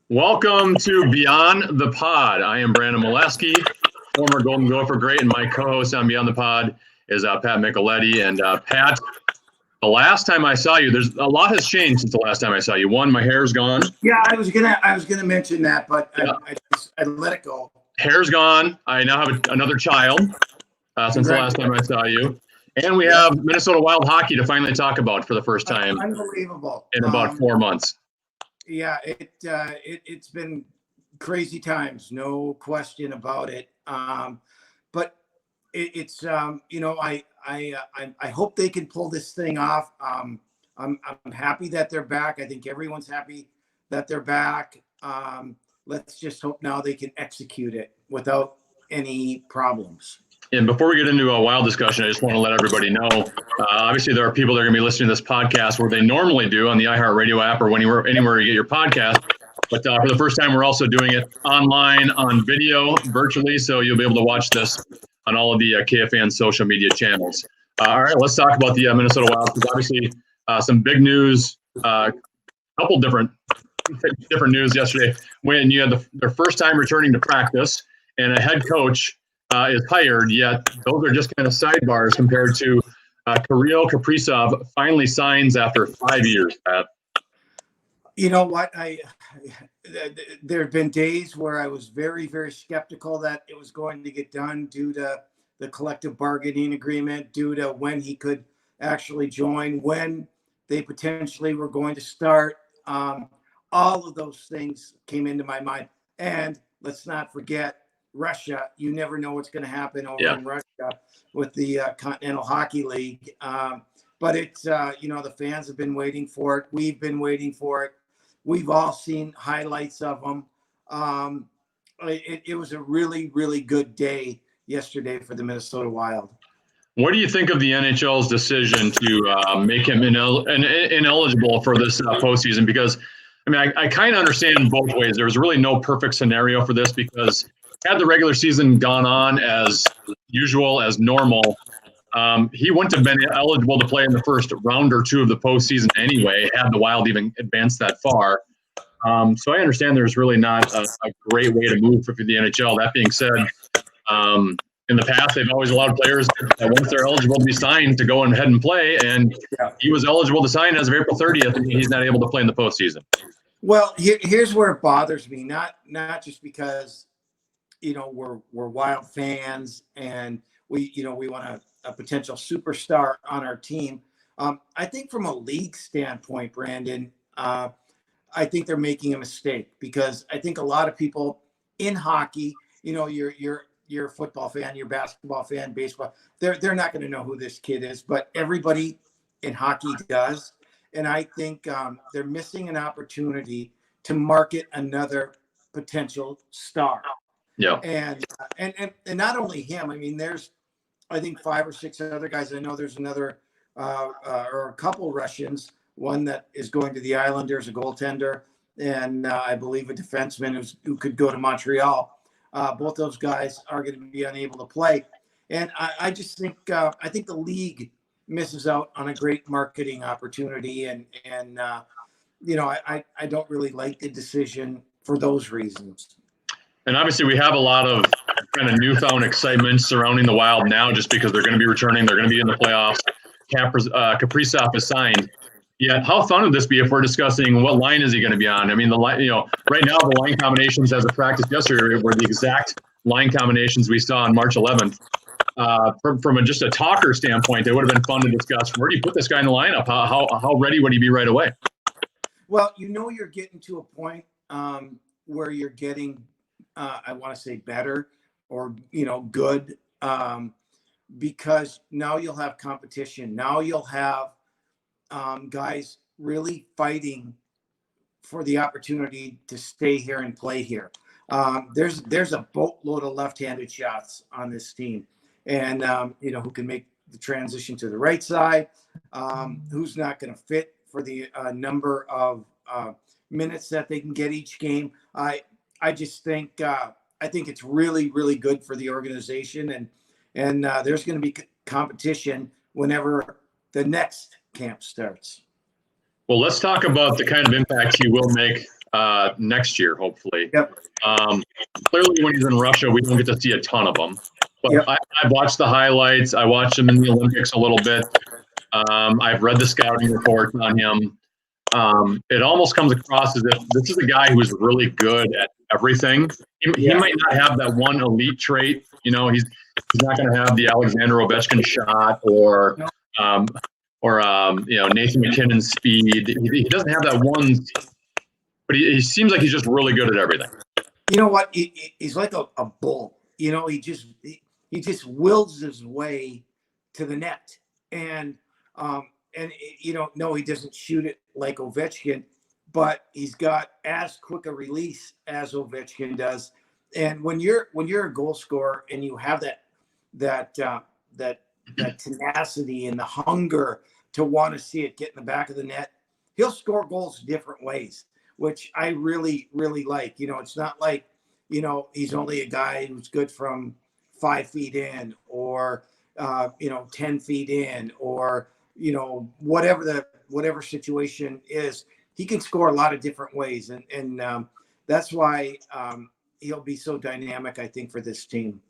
Welcome to Beyond the Pod. I am Brandon Mileski, former Golden Gopher great, and my co-host on Beyond the Pod is Pat Micheletti. And Pat, the last time I saw you, there's a lot has changed since the last time I saw you. One, my hair's gone. Yeah, I was gonna mention that, but Yeah. I let it go. Hair's gone. I now have another child since the last time I saw you. And we have Minnesota Wild hockey to finally talk about for the first time Unbelievable. in about 4 months. Yeah, it's been crazy times, no question about it. But it's I hope they can pull this thing off. I'm happy that they're back. I think everyone's happy that they're back. Let's just hope now they can execute it without any problems. And before we get into a wild discussion, I just want to let everybody know, obviously there are people that are going to be listening to this podcast where they normally do on the iHeartRadio app or anywhere you get your podcast. But for the first time, we're also doing it online on video, virtually. So you'll be able to watch this on all of the KFAN social media channels. All right, let's talk about the Minnesota Wild, because obviously some big news, couple different news yesterday when you had their first time returning to practice and a head coach is hired, yet those are just kind of sidebars compared to Kaprizov finally signs after 5 years, Pat. You know what? There have been days where I was very, very skeptical that it was going to get done due to the collective bargaining agreement, due to when he could actually join, when they potentially were going to start. All of those things came into my mind. And let's not forget, Russia. You never know what's going to happen over in Russia with the Continental Hockey League. But it's, the fans have been waiting for it. We've been waiting for it. We've all seen highlights of them. It was a really, really good day yesterday for the Minnesota Wild. What do you think of the NHL's decision to make him ineligible for this postseason? Because, I kind of understand both ways. There was really no perfect scenario for this, because had the regular season gone on as usual, as normal, he wouldn't have been eligible to play in the first round or two of the postseason anyway, had the Wild even advanced that far. So I understand there's really not a great way to move for the NHL. That being said, in the past, they've always allowed players, once they're eligible to be signed, to go ahead and play. And he was eligible to sign as of April 30th, and he's not able to play in the postseason. Well, here's where it bothers me. Not just because, we're Wild fans and we want a potential superstar on our team. I think from a league standpoint, Brandon, I think they're making a mistake, because I think a lot of people in hockey, you're a football fan, you're a basketball fan, baseball, they're not going to know who this kid is, but everybody in hockey does. And I think they're missing an opportunity to market another potential star. Yeah. And not only him, there's, I think 5 or 6 other guys. I know there's another or a couple Russians, one that is going to the Islanders, a goaltender, and I believe a defenseman who could go to Montreal. Both those guys are going to be unable to play. And I just think, I think the league misses out on a great marketing opportunity. And I don't really like the decision for those reasons. And obviously we have a lot of kind of newfound excitement surrounding the Wild now, just because they're going to be returning. They're going to be in the playoffs. Kaprizov is signed. Yeah, how fun would this be if we're discussing what line is he going to be on? The line, right now the line combinations as of practice yesterday were the exact line combinations we saw on March 11th. From just a talker standpoint, it would have been fun to discuss. Where do you put this guy in the lineup? How ready would he be right away? Well, you're getting to a point where you're getting, I want to say better or, good, because now you'll have competition. Now you'll have guys really fighting for the opportunity to stay here and play here. There's a boatload of left-handed shots on this team, and who can make the transition to the right side, who's not going to fit for the number of minutes that they can get each game. I just think I think it's really, really good for the organization, and there's going to be competition whenever the next camp starts. Well, let's talk about the kind of impact he will make next year, hopefully. Yep. Clearly, when he's in Russia, we don't get to see a ton of him. But Yep. I've watched the highlights. I watched him in the Olympics a little bit. I've read the scouting reports on him. It almost comes across as if this is a guy who is really good at everything. He might not have that one elite trait. You know, he's not going to have the Alexander Ovechkin shot or Nathan McKinnon's speed. He doesn't have that one, but he seems like he's just really good at everything. You know what? He's like a bull. You know, he just wills his way to the net, and you know, no, he doesn't shoot it like Ovechkin, but he's got as quick a release as Ovechkin does. And when you're a goal scorer and you have that tenacity and the hunger to want to see it get in the back of the net, he'll score goals different ways, which I really, really like. You know, it's not like, you know, he's only a guy who's good from 5 feet in or, 10 feet in or, you know, whatever situation is. He can score a lot of different ways. And that's why he'll be so dynamic, I think, for this team.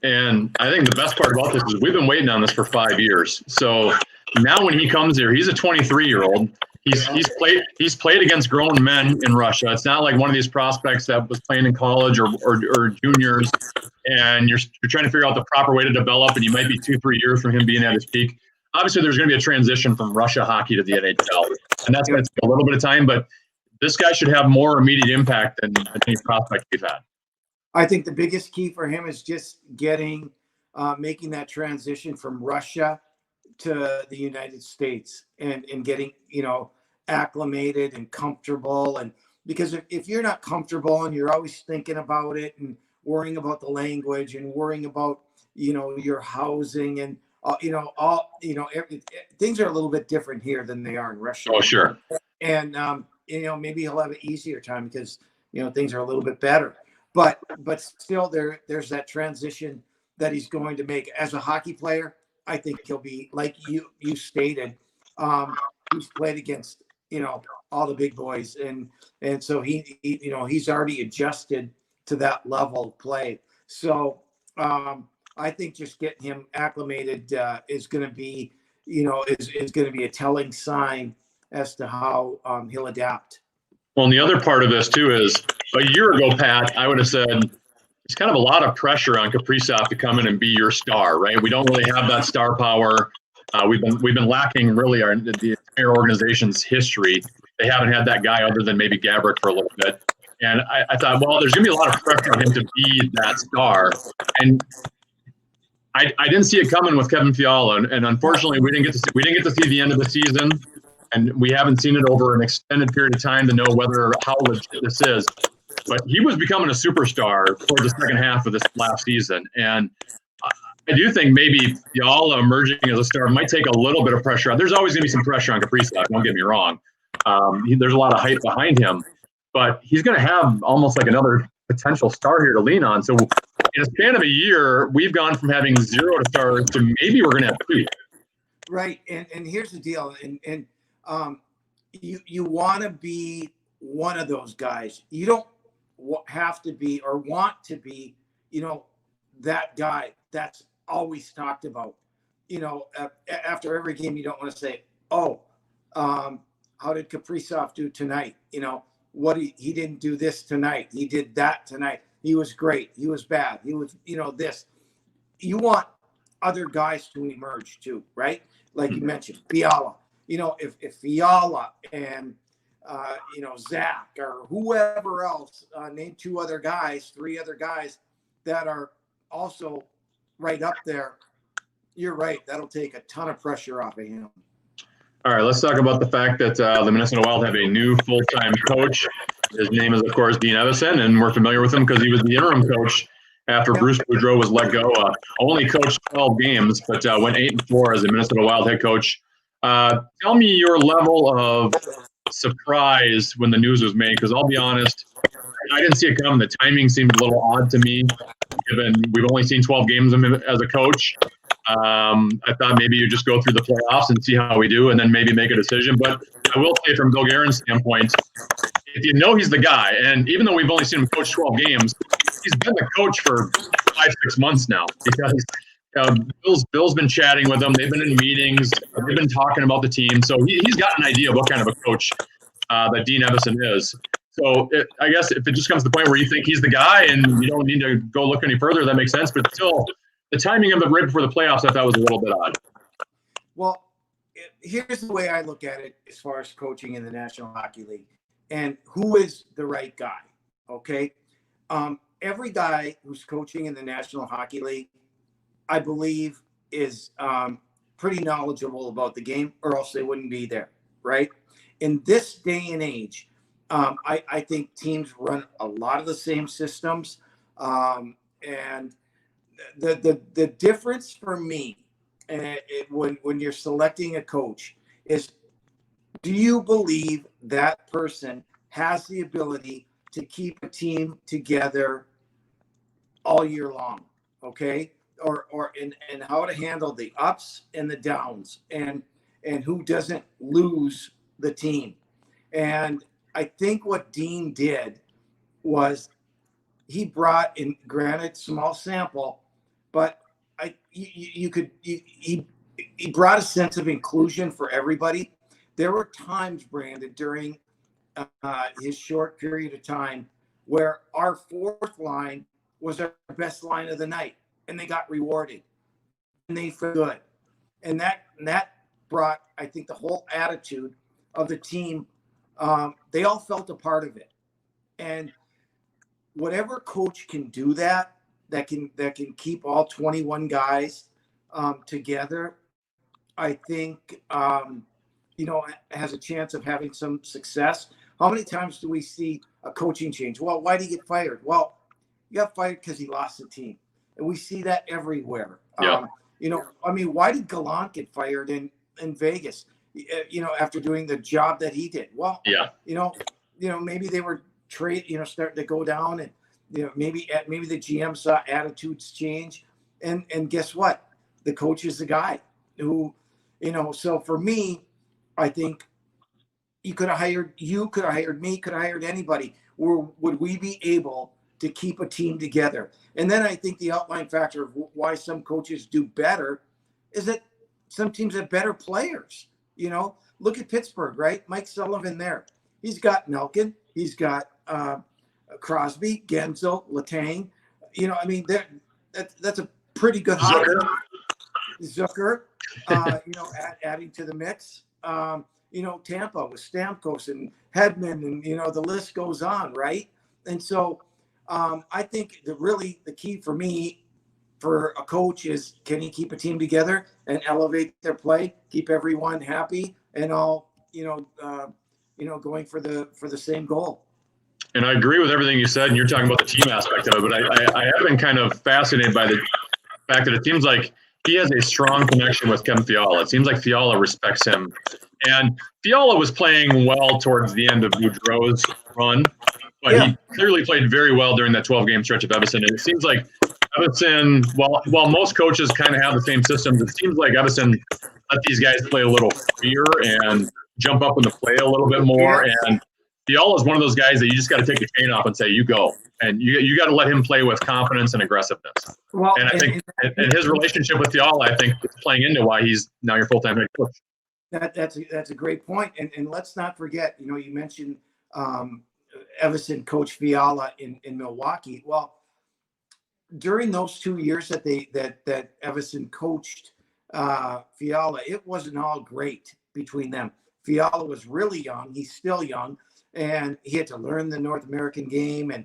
And I think the best part about this is we've been waiting on this for 5 years. So now when he comes here, he's a 23-year-old. He's played against grown men in Russia. It's not like one of these prospects that was playing in college or juniors, and you're trying to figure out the proper way to develop, and you might be 2-3 years from him being at his peak. Obviously, there's going to be a transition from Russia hockey to the NHL, and that's going to take a little bit of time. But this guy should have more immediate impact than any prospect we've had. I think the biggest key for him is just making that transition from Russia to the United States and getting, you know, acclimated and comfortable. And because if you're not comfortable and you're always thinking about it and worrying about the language and worrying about, you know, your housing and, things are a little bit different here than they are in Russia. Oh, sure. And, maybe he'll have an easier time because, you know, things are a little bit better. But still there's that transition that he's going to make as a hockey player. I think he'll be, like you stated, he's played against, you know, all the big boys. And so he he's already adjusted to that level of play. So I think just getting him acclimated is going to be, is going to be a telling sign as to how he'll adapt. Well, and the other part of this too is a year ago, Pat, I would have said it's kind of a lot of pressure on Kaprizov to come in and be your star, right? We don't really have that star power. We've been lacking really the entire organization's history. They haven't had that guy other than maybe Gabrick for a little bit. And I thought, well, there's going to be a lot of pressure on him to be that star. And I didn't see it coming with Kevin Fiala, and unfortunately, we didn't get to see the end of the season, and we haven't seen it over an extended period of time to know how legit this is. But he was becoming a superstar toward the second half of this last season, and I do think maybe Fiala emerging as a star might take a little bit of pressure on. There's always going to be some pressure on Kaprizov. Don't get me wrong. There's a lot of hype behind him, but he's going to have almost like another potential star here to lean on. So in a span of a year, we've gone from having 0 to stars to maybe we're going to have 3. Right. And here's the deal. And you want to be one of those guys. You don't have to be or want to be, that guy that's always talked about. After every game, you don't want to say, how did Kaprizov do tonight? What he didn't do this tonight. He did that tonight. He was great. He was bad. He was, this. You want other guys to emerge too, right? Like you mentioned, Fiala. If Fiala and Zach or whoever else name 2 other guys, 3 other guys that are also right up there, you're right. That'll take a ton of pressure off of him. All right, let's talk about the fact that the Minnesota Wild have a new full-time coach. His name is, of course, Dean Evason, and we're familiar with him because he was the interim coach after Bruce Boudreau was let go. Only coached 12 games, but went 8-4 as a Minnesota Wild head coach. Tell me your level of surprise when the news was made, because I'll be honest, I didn't see it coming. The timing seemed a little odd to me, given we've only seen 12 games of him as a coach. I thought maybe you just go through the playoffs and see how we do and then maybe make a decision. But I will say from Bill Guerin's standpoint, if you know he's the guy, and even though we've only seen him coach 12 games, he's been the coach for 5-6 months now because Bill's been chatting with them. They've been in meetings. They've been talking about the team. So he's got an idea of what kind of a coach that Dean Evason is. So I guess if it just comes to the point where you think he's the guy and you don't need to go look any further, that makes sense. But still, the timing of it right before the playoffs, I thought was a little bit odd. Well, here's the way I look at it as far as coaching in the National Hockey League and who is the right guy. Okay. Every guy who's coaching in the National Hockey League, I believe, is pretty knowledgeable about the game, or else they wouldn't be there, right? In this day and age, I think teams run a lot of the same systems, and the difference for me, when you're selecting a coach, is do you believe that person has the ability to keep a team together all year long? Okay. And how to handle the ups and the downs and who doesn't lose the team. And I think what Dean did was he brought in, granted small sample, but he brought a sense of inclusion for everybody. There were times, Brandon, during his short period of time where our fourth line was our best line of the night, and they got rewarded, and they felt good, and that brought, I think, the whole attitude of the team. They all felt a part of it, and whatever coach can do that can keep all 21 guys together, I think has a chance of having some success. How many times do we see a coaching change? Well, why did he get fired? Well, he got fired because he lost the team. And we see that everywhere. Yeah. Why did Gallant get fired in Vegas, after doing the job that he did? Well, yeah. Maybe they were starting to go down, and, maybe the GM saw attitudes change, and guess what? The coach is the guy who, so for me, I think you could have hired me, could have hired anybody. Or would we be able to keep a team together? And then I think the outline factor of why some coaches do better is that some teams have better players. Look at Pittsburgh, right? Mike Sullivan there. He's got Nelkin. He's got Crosby, Genzel, Letang. That's a pretty good Zucker. Adding to the mix. Tampa with Stamkos and Hedman, and the list goes on, right? And so I think the key for me, for a coach, is can he keep a team together and elevate their play, keep everyone happy, and all going for the same goal. And I agree with everything you said, and you're talking about the team aspect of it, but I have been kind of fascinated by the fact that it seems like he has a strong connection with Kevin Fiala. It seems like Fiala respects him. And Fiala was playing well towards the end of Boudreau's run, but he clearly played very well during that 12-game stretch of Evason. And it seems like Evason, while most coaches kind of have the same systems, it seems like Evason let these guys play a little freer and jump up in the play a little bit more. And Fiala is one of those guys that you just got to take the chain off and say, you go. And you got to let him play with confidence and aggressiveness. Well, and I think and his relationship with Fiala, I think, is playing into why he's now your full-time head coach. That's a great point. And let's not forget, you mentioned Evason coach Fiala in Milwaukee. Well, during those 2 years that Evason coached Fiala, it wasn't all great between them. Fiala was really young. He's still young, and he had to learn the North American game, and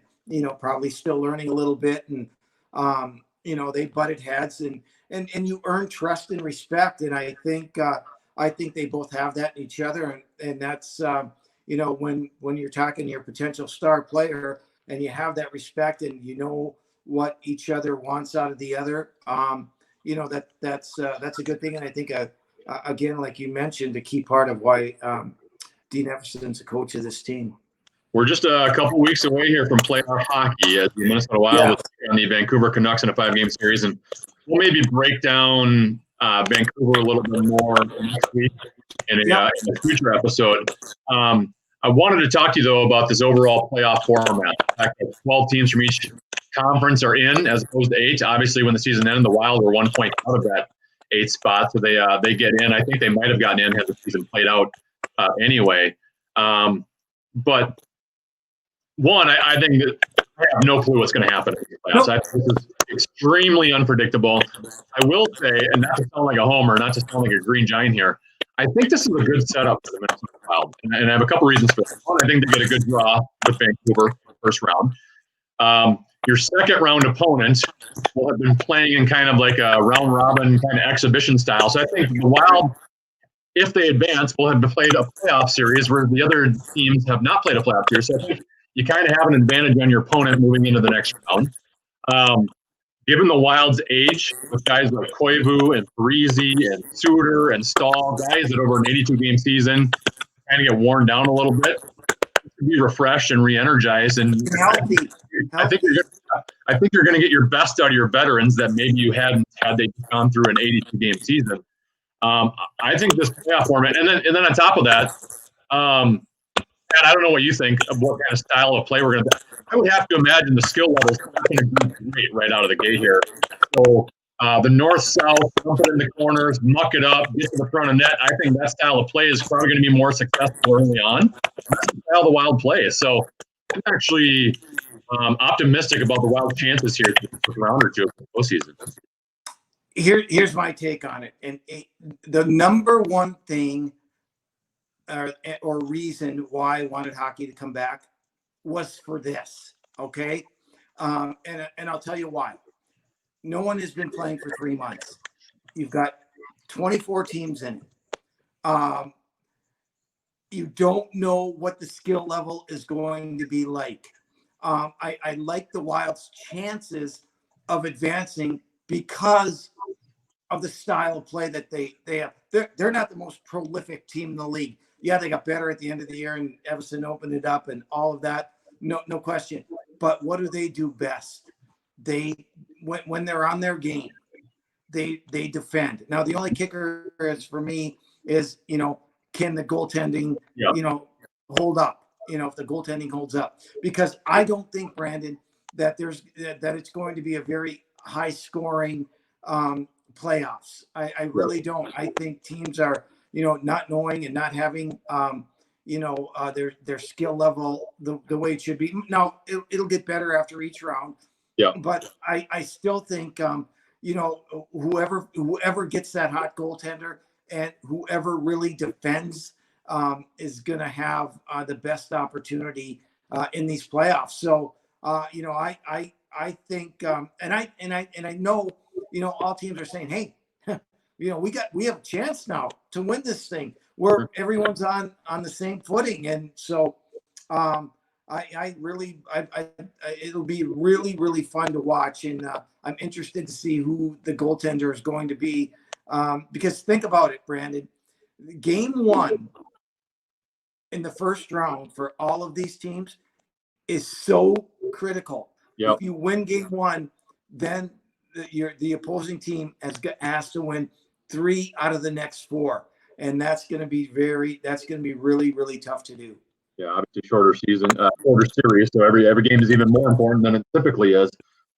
probably still learning a little bit. And they butted heads, and you earn trust and respect. And I think they both have that in each other, and that's when you're talking to your potential star player, and you have that respect, and what each other wants out of the other. That's a good thing. And I think again, like you mentioned, a key part of why Dean Evason's a coach of this team. We're just a couple weeks away here from playoff hockey as the Minnesota Wild and the Vancouver Canucks in a 5-game series, and we'll maybe break down Vancouver a little bit more next week in a future episode. I wanted to talk to you, though, about this overall playoff format. The fact that 12 teams from each conference are in as opposed to 8. Obviously, when the season ended, the Wild were 1 point out of that 8th spot, so they get in. I think they might have gotten in had the season played out anyway. But one, I think that I have no clue what's going to happen in the playoffs. I think this is extremely unpredictable. I will say, and not to sound like a homer, not to sound like a green giant here, I think this is a good setup for the Minnesota Wild, and I have a couple reasons for that. One, I think they get a good draw with Vancouver first round. Your second round opponents will have been playing in kind of like a round robin kind of exhibition style. So I think the Wild, if they advance, will have played a playoff series where the other teams have not played a playoff series. So I think you kind of have an advantage on your opponent moving into the next round. Given the Wild's age, with guys like Koivu and Parise and Suter and Stahl, guys that over an 82-game season kind of get worn down a little bit, to be refreshed and re-energized. And Healthy. I think you're going to get your best out of your veterans that maybe you hadn't had they gone through an 82-game season. I think this playoff format, and then on top of that, Pat, I don't know what you think of what kind of style of play we're going to. I would have to imagine the skill level is not going to be great right out of the gate here. So the north-south, dump it in the corners, muck it up, get to the front of net. I think that style of play is probably going to be more successful early on. That's the style the Wild plays. So I'm actually optimistic about the Wild's chances here for a round or two of the postseason. Here's my take on it. And the number one thing or reason why I wanted hockey to come back was for this, okay? And I'll tell you why. No one has been playing for 3 months. You've got 24 teams in it. You don't know what the skill level is going to be like. I like the Wild's chances of advancing because of the style of play that they have. They're not the most prolific team in the league. Yeah, they got better at the end of the year, and Evason opened it up and all of that. No question. But what do they do best? When they're on their game, they defend. Now, the only kicker is for me is, can the goaltending, hold up? If the goaltending holds up, because I don't think, Brandon, that it's going to be a very high scoring playoffs. I really don't. I think teams are, not knowing and not having, their skill level the way it should be. Now it'll get better after each round. Yeah. But I still think, whoever gets that hot goaltender and whoever really defends is going to have the best opportunity in these playoffs. So, I think, and I know, all teams are saying, hey, we have a chance now to win this thing where everyone's on the same footing. And so, it'll be really, really fun to watch. And I'm interested to see who the goaltender is going to be. Because think about it, Brandon, game 1 in the first round for all of these teams is so critical. Yep. If you win game 1, then the opposing team has to win 3 out of the next 4. And that's going to be really, really tough to do. Yeah, obviously shorter season, shorter series, so every game is even more important than it typically is.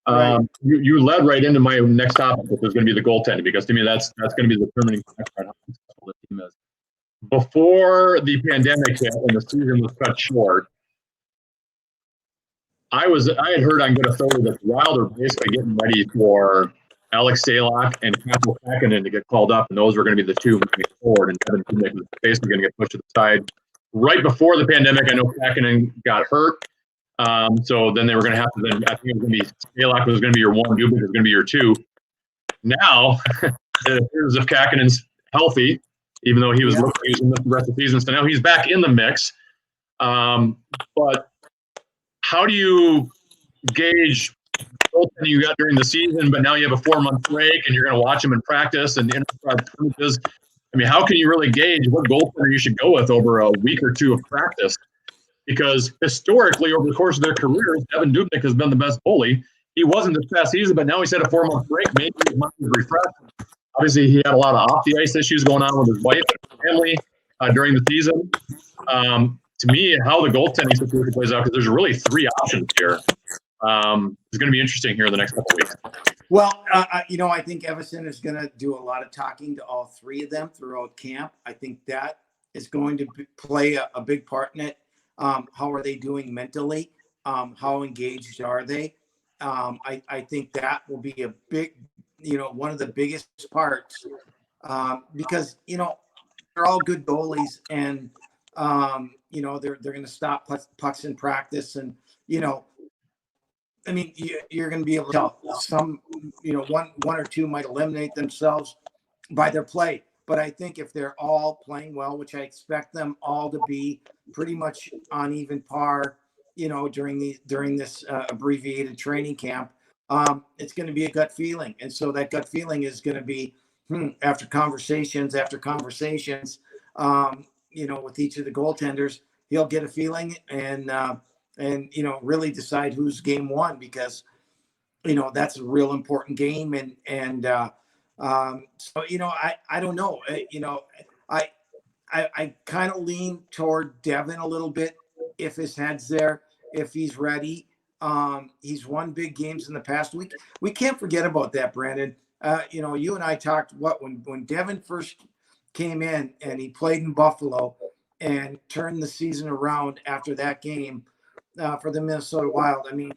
Right. You led right into my next topic, which is going to be the goaltending, because to me that's going to be the determining factor on how successful the team is. Before the pandemic hit and the season was cut short, I had heard on good authority that the Wild are basically getting ready for Alex Stalock and Kaapo Kähkönen to get called up, and those were going to be the two moving forward, and Evan Dubnyk was basically going to get pushed to the side. Right before the pandemic, I know Kähkönen got hurt, so then they were going to have to. Then I think it was going to be Stalock was going to be your 1, Dubnyk was going to be your 2. Now, it appears if Kähkönen's healthy, even though he was looking the rest of the season, so now he's back in the mix. But how do you gauge goaltending you got during the season, but now you have a 4-month break and you're going to watch him in practice and scrimmages? I mean, how can you really gauge what goaltender you should go with over a week or 2 of practice? Because historically, over the course of their careers, Evan Dubnyk has been the best goalie. He wasn't this past season, but now he's had a 4-month break. Maybe his mind is refreshed. Obviously, he had a lot of off-the-ice issues going on with his wife and family during the season. to me, how the goaltending situation plays out, because there's really three options here. It's going to be interesting here in the next couple of weeks. Well, I think Evason is going to do a lot of talking to all three of them throughout camp. I think that is going to play a big part in it. How are they doing mentally? How engaged are they? I think that will be a big, one of the biggest parts, because, they're all good goalies, and, they're going to stop pucks in practice. And, I mean, you're going to be able to tell some, one or two might eliminate themselves by their play. But I think if they're all playing well, which I expect them all to be pretty much on even par, during this abbreviated training camp, it's going to be a gut feeling. And so that gut feeling is going to be after conversations, with each of the goaltenders, he'll get a feeling and really decide who's game one, because that's a real important game. And so I don't know, I kind of lean toward Devin a little bit, if his head's there, if he's ready. He's won big games in the past week. We can't forget about that, Brandon. You and I talked when Devin first came in and he played in Buffalo and turned the season around after that game for the Minnesota Wild. I mean,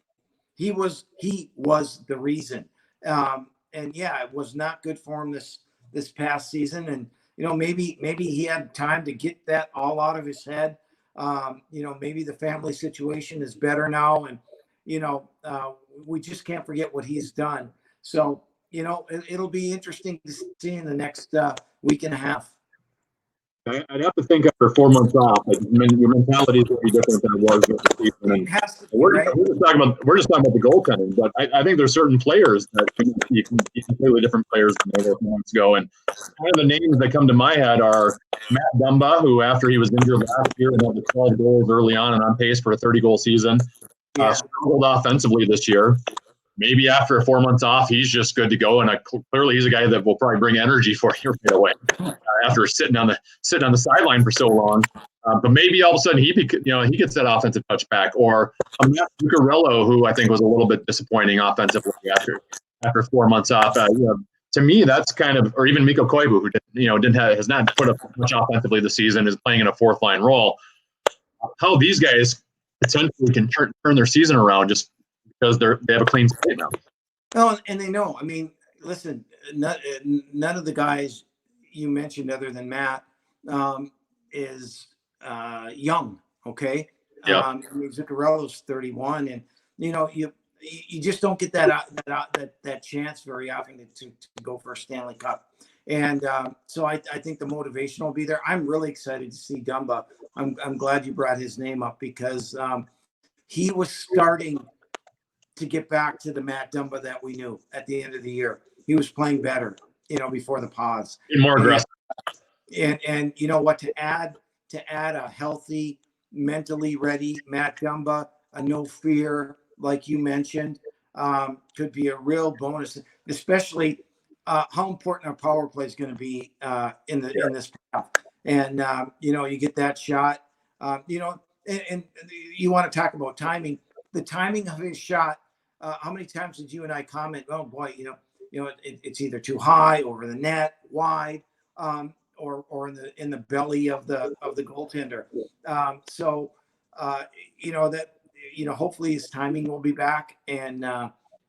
he was the reason. And yeah, it was not good for him this past season. And maybe he had time to get that all out of his head. Maybe the family situation is better now, and we just can't forget what he's done. So it'll be interesting to see in the next week and a half. I'd have to think after 4 months off, like your mentality is going to be different than it was with the season. And we're just talking about the goaltending, but I think there's certain players that you can completely different players than they were a few months ago. And one of the names that come to my head are Matt Dumba, who after he was injured last year and had the 12 goals early on pace for a 30-goal season, struggled offensively this year. Maybe after 4 months off, he's just good to go, and clearly he's a guy that will probably bring energy for you right away after sitting on the sideline for so long. But maybe all of a sudden he gets that offensive touch back, or Matt Zuccarello, who I think was a little bit disappointing offensively after 4 months off. To me, that's kind of, or even Mikko Koivu, who has not put up much offensively this season, is playing in a fourth line role. How these guys potentially can turn their season around just because they have a clean slate now. Oh, and they know. I mean, listen, none of the guys you mentioned, other than Matt, is young. Okay. Yeah. Zuccarello's 31, and you just don't get that chance very often to go for a Stanley Cup. And so I think the motivation will be there. I'm really excited to see Dumba. I'm glad you brought his name up, because he was starting to get back to the Matt Dumba that we knew at the end of the year. He was playing better, before the pause. More aggressive. And you know what, to add a healthy, mentally ready Matt Dumba, a no fear, like you mentioned, could be a real bonus, especially how important our power play is going to be in this playoff. And you get that shot, and you want to talk about timing. The timing of his shot. How many times did you and I comment? Oh boy, it's either too high, over the net, wide, or in the belly of the goaltender. Hopefully his timing will be back, and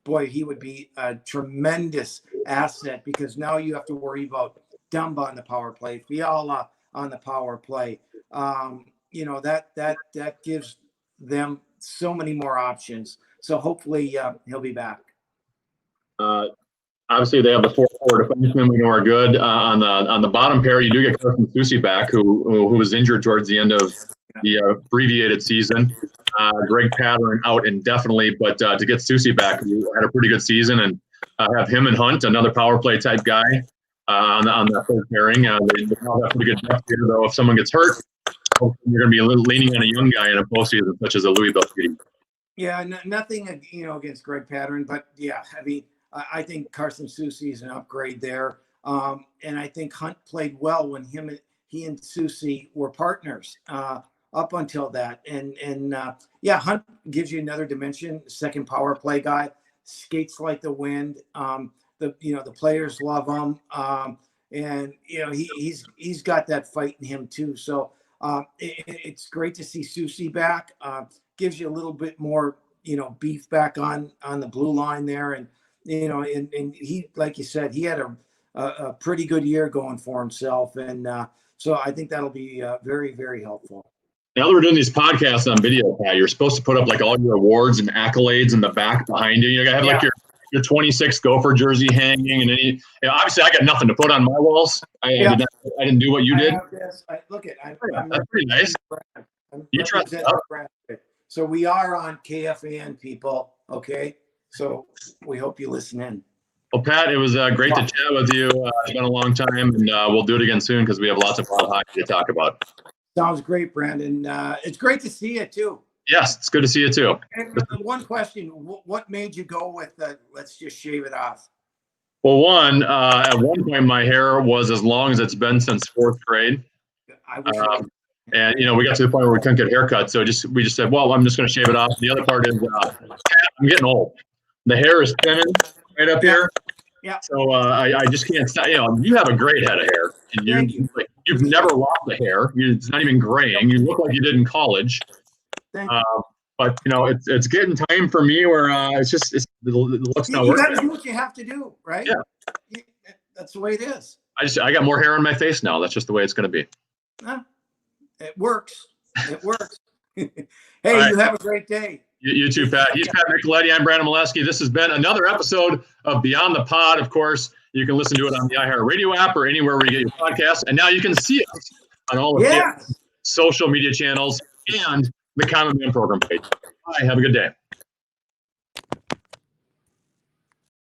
boy, he would be a tremendous asset, because now you have to worry about Dumba on the power play, Fiala on the power play. That gives them so many more options. So hopefully he'll be back. Obviously, they have the 4 forward defensemen we know are good. On the bottom pair, you do get Carson Soucy back, who was injured towards the end of the abbreviated season. Greg Pattern out indefinitely, but to get Soucy back, who had a pretty good season, and have him and Hunt, another power play type guy, on the third pairing. They all have pretty good depth here, though. If someone gets hurt, you're going to be leaning on a young guy in a postseason such as a Louisville City. Yeah, nothing against Greg Pattern, but yeah, I mean, I think Carson Soucy is an upgrade there, and I think Hunt played well when he and Soucy were partners up until that. And yeah, Hunt gives you another dimension. Second power play guy, skates like the wind. The players love him. And he's got that fight in him too. So it's great to see Susie back. Gives you a little bit more beef back on the blue line there. And and he, like you said, he had a pretty good year going for himself. And so I think that'll be very, very helpful. Now that we're doing these podcasts on video, Pat, you're supposed to put up like all your awards and accolades in the back behind you. You have like your 26 Gopher jersey hanging, and then obviously I got nothing to put on my walls. I didn't do what you did. That's pretty nice. You trust up. So we are on KFAN, people. Okay, so we hope you listen in. Well, Pat, it was great to chat with you. It's been a long time, and we'll do it again soon because we have lots of wild hockey to talk about. Sounds great, Brandon. It's great to see you too. Yes, it's good to see you too. And one question: what made you go with let's just shave it off? Well, at one point, my hair was as long as it's been since fourth grade. And we got to the point where we couldn't get haircuts, so we just said, well, I'm just going to shave it off. The other part is I'm getting old. The hair is thinning right up here. Yeah. So I just can't stop. You have a great head of hair. And you've never lost the hair. It's not even graying. You look like you did in college. Thank you. But it's getting time for me where it looks not working. You got to do what you have to do, right? Yeah. That's the way it is. I got more hair on my face now. That's just the way it's going to be. It works. It works. Hey, right. You have a great day. You too, Pat. He's Pat Micheletti. I'm Brandon Mileski. This has been another episode of Beyond the Pod. Of course, you can listen to it on the iHeartRadio app or anywhere where you get your podcasts. And now you can see us on all of the social media channels and the Common Man program page. Bye. Have a good day.